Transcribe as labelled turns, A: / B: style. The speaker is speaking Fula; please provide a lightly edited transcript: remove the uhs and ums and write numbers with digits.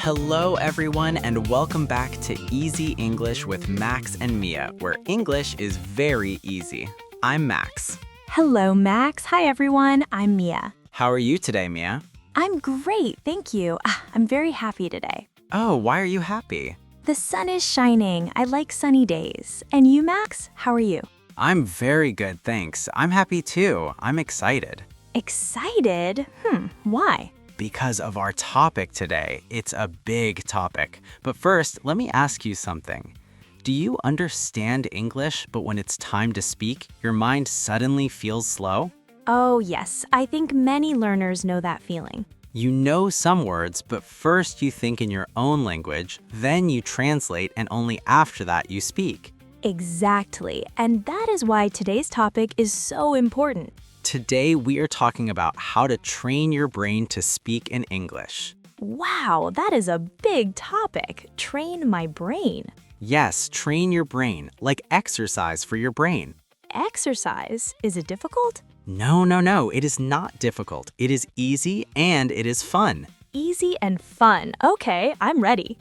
A: Hello, everyone, and welcome back to Easy English with Max and Mia, where English is very easy. I'm Max.
B: Hello, Max. Hi, everyone. I'm Mia.
A: How are you today, Mia?
B: I'm great, thank you. I'm very happy today.
A: Oh, why are you happy?
B: The sun is shining. I like sunny days. And you, Max? How are you?
A: I'm very good, thanks. I'm happy too. I'm excited.
B: Excited? Why?
A: Because of our topic today. It's a big topic. But first, let me ask you something. Do you understand English, but when it's time to speak, your mind suddenly feels slow?
B: Oh, yes. I think many learners know that feeling.
A: You know some words, but first you think in your own language, then you translate, and only after that you speak.
B: Exactly. And that is why today's topic is so important.
A: Today we are talking about how to train your brain to speak in English.
B: Wow, that is a big topic. Train my brain.
A: Yes, train your brain, like exercise for your brain.
B: Exercise? Is it difficult?
A: No, it is not difficult. It is easy and it is fun.
B: Easy and fun. Okay, I'm ready.